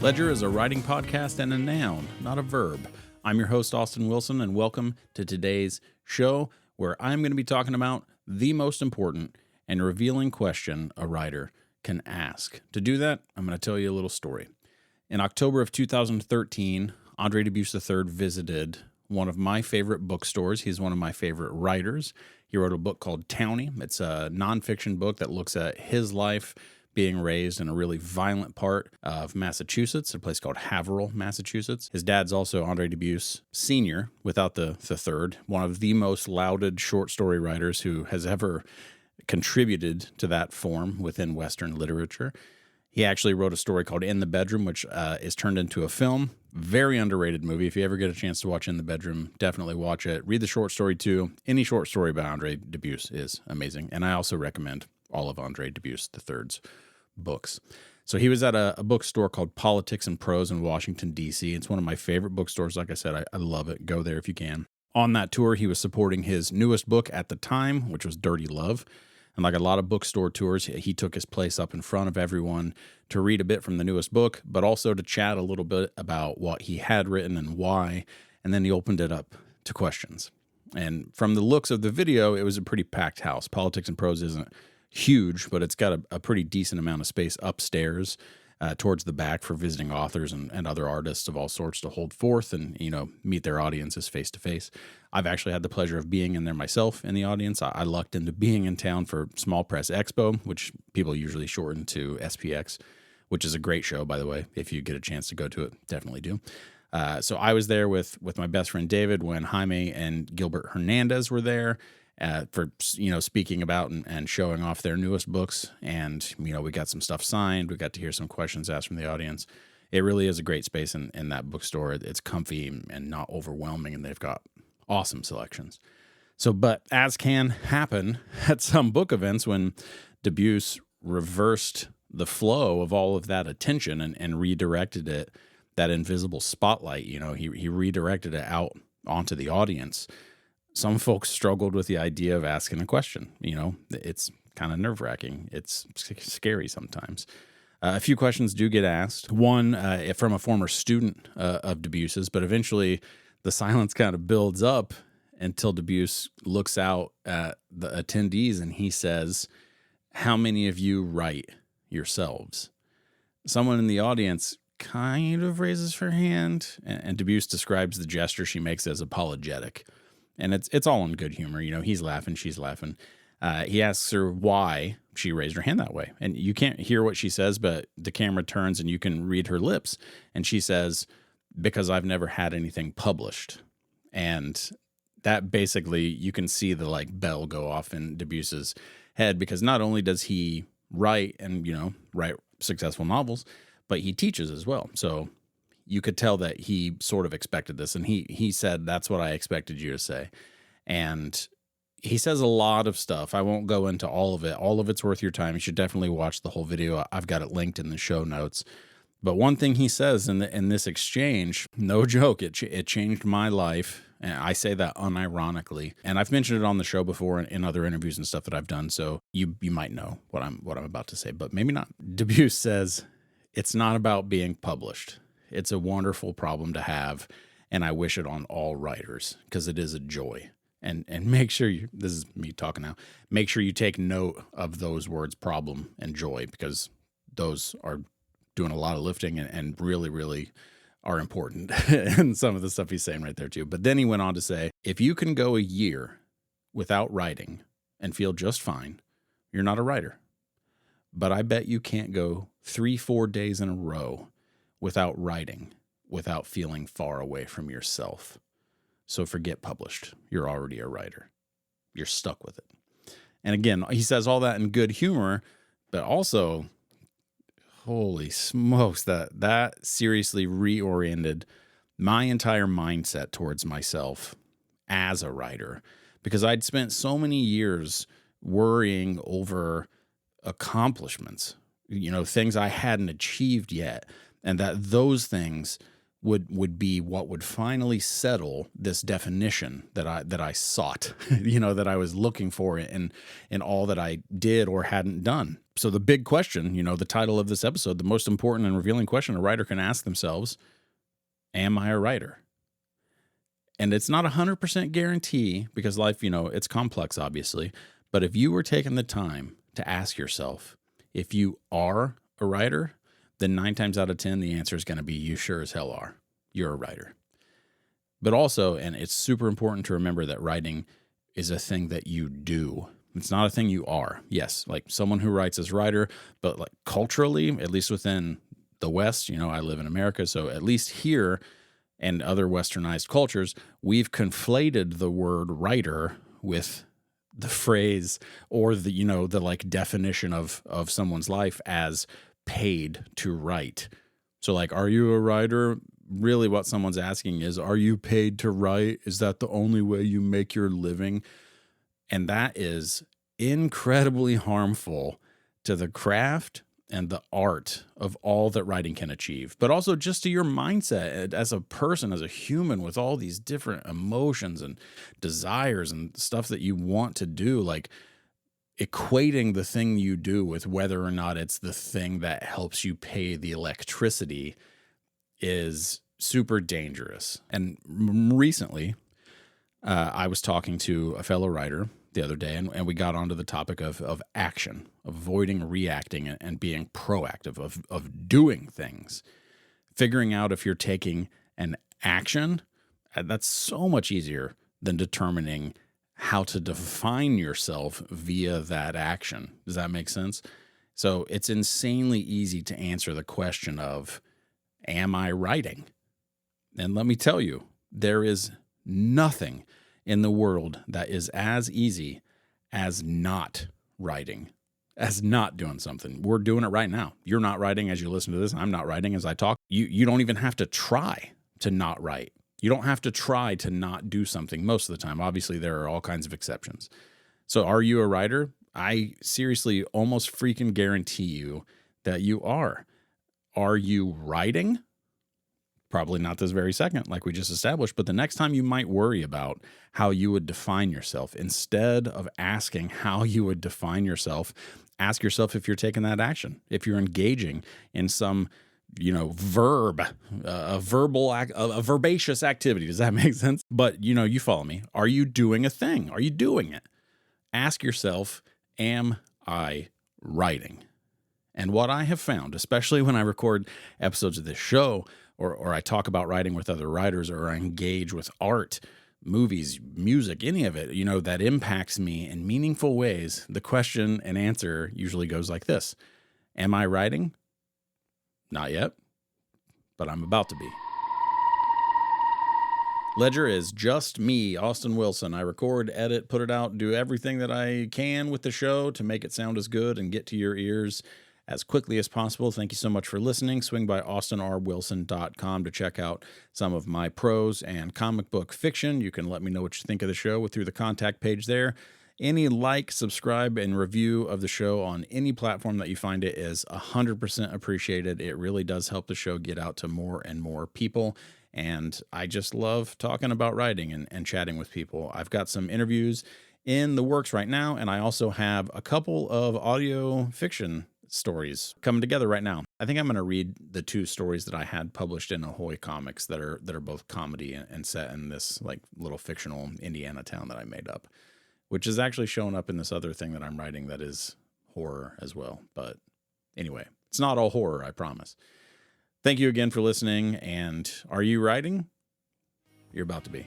Ledger is a writing podcast and a noun, not a verb. I'm your host, Austin Wilson, and welcome to today's show, where I'm going to be talking about the most important and revealing question a writer can ask. To do that, I'm going to tell you a little story. In October of 2013, Andre Dubus III visited one of my favorite bookstores. He's one of my favorite writers. He wrote a book called Townie. It's a nonfiction book that looks at his life being raised in a really violent part of Massachusetts, a place called Haverhill, Massachusetts. His dad's also Andre Dubus Sr., without the third, one of the most lauded short story writers who has ever contributed to that form within Western literature. He actually wrote a story called In the Bedroom, which is turned into a film. Very underrated movie. If you ever get a chance to watch In the Bedroom, definitely watch it. Read the short story too. Any short story by Andre Dubus is amazing. And I also recommend all of Andre Dubus III's books. So he was at a bookstore called Politics and Prose in Washington, D.C. It's one of my favorite bookstores. Like I said, I love it. Go there if you can. On that tour, he was supporting his newest book at the time, which was Dirty Love. And like a lot of bookstore tours, he took his place up in front of everyone to read a bit from the newest book, but also to chat a little bit about what he had written and why. And then he opened it up to questions. And from the looks of the video, it was a pretty packed house. Politics and Prose isn't huge, but it's got a pretty decent amount of space upstairs towards the back for visiting authors and other artists of all sorts to hold forth and, meet their audiences face to face. I've actually had the pleasure of being in there myself in the audience. I lucked into being in town for Small Press Expo, which people usually shorten to SPX, which is a great show, by the way. If you get a chance to go to it, definitely do. So I was there with my best friend David when Jaime and Gilbert Hernandez were there for speaking about and showing off their newest books. And we got some stuff signed. We got to hear some questions asked from the audience. It really is a great space in that bookstore. It's comfy and not overwhelming, and they've got awesome selections. So, but as can happen at some book events, when Dubus reversed the flow of all of that attention and redirected it, that invisible spotlight, he redirected it out onto the audience. Some folks struggled with the idea of asking a question. It's kind of nerve-wracking. It's scary sometimes. A few questions do get asked. One from a former student of Dubus's, but eventually the silence kind of builds up until Dubus looks out at the attendees and he says, "How many of you write yourselves?" Someone in the audience kind of raises her hand, and Dubus describes the gesture she makes as apologetic. And it's all in good humor. He's laughing, she's laughing. He asks her why she raised her hand that way. And you can't hear what she says, but the camera turns and you can read her lips. And she says, "Because I've never had anything published." And that basically, you can see the bell go off in Dubus's head, because not only does he write and, write successful novels, but he teaches as well. So you could tell that he sort of expected this. And he said, "That's what I expected you to say." And he says a lot of stuff. I won't go into all of it. All of it's worth your time. You should definitely watch the whole video. I've got it linked in the show notes. But one thing he says in this exchange, no joke, it changed my life. And I say that unironically. And I've mentioned it on the show before in other interviews and stuff that I've done. So you might know what I'm about to say, but maybe not. Dubus says, "It's not about being published. It's a wonderful problem to have, and I wish it on all writers, because it is a joy." And make sure this is me talking now, make sure you take note of those words, problem and joy, because those are doing a lot of lifting and really, really are important. And some of the stuff he's saying right there too. But then he went on to say, "If you can go a year without writing and feel just fine, you're not a writer. But I bet you can't go 3-4 days in a row without writing, without feeling far away from yourself. So forget published. You're already a writer. You're stuck with it." And again, he says all that in good humor, but also, holy smokes, that seriously reoriented my entire mindset towards myself as a writer, because I'd spent so many years worrying over accomplishments, things I hadn't achieved yet, and that those things would be what would finally settle this definition that I sought, that I was looking for in all that I did or hadn't done. So the big question, the title of this episode, the most important and revealing question a writer can ask themselves: am I a writer? And it's not 100% guarantee, because life, it's complex, obviously. But if you were taking the time to ask yourself if you are a writer, then 9 times out of 10, the answer is going to be you sure as hell are. You're a writer. But also, and it's super important to remember that writing is a thing that you do. It's not a thing you are. Yes, like someone who writes as writer, but like culturally, at least within the West, I live in America, so at least here and other westernized cultures, we've conflated the word writer with the phrase or the like definition of someone's life as paid to write. So like, are you a writer? Really what someone's asking is, are you paid to write? Is that the only way you make your living? And that is incredibly harmful to the craft and the art of all that writing can achieve, but also just to your mindset as a person, as a human with all these different emotions and desires and stuff that you want to do. Like, equating the thing you do with whether or not it's the thing that helps you pay the electricity is super dangerous. And recently, I was talking to a fellow writer the other day, and we got onto the topic of action, avoiding reacting and being proactive, of doing things, figuring out if you're taking an action. That's so much easier than determining how to define yourself via that action. Does that make sense? So it's insanely easy to answer the question of, am I writing? And let me tell you, there is nothing in the world that is as easy as not writing, as not doing something. We're doing it right now. You're not writing as you listen to this. I'm not writing as I talk. You don't even have to try to not write. You don't have to try to not do something most of the time. Obviously, there are all kinds of exceptions. So are you a writer? I seriously almost freaking guarantee you that you are. Are you writing? Probably not this very second, like we just established, but the next time you might worry about how you would define yourself, instead of asking how you would define yourself, ask yourself if you're taking that action, if you're engaging in some verb, a verbaceous activity. Does that make sense? But you follow me. Are you doing a thing? Are you doing it? Ask yourself, am I writing? And what I have found, especially when I record episodes of this show, or I talk about writing with other writers, or I engage with art, movies, music, any of it, that impacts me in meaningful ways, the question and answer usually goes like this: am I writing? Not yet, but I'm about to be. Ledger is just me, Austin Wilson. I record, edit, put it out, do everything that I can with the show to make it sound as good and get to your ears as quickly as possible. Thank you so much for listening. Swing by austinrwilson.com to check out some of my prose and comic book fiction. You can let me know what you think of the show through the contact page there. Any like, subscribe, and review of the show on any platform that you find it is 100% appreciated. It really does help the show get out to more and more people. And I just love talking about writing and chatting with people. I've got some interviews in the works right now, and I also have a couple of audio fiction stories coming together right now. I think I'm going to read the 2 stories that I had published in Ahoy Comics that are both comedy and set in this like little fictional Indiana town that I made up, which is actually showing up in this other thing that I'm writing that is horror as well. But anyway, it's not all horror, I promise. Thank you again for listening. And are you writing? You're about to be.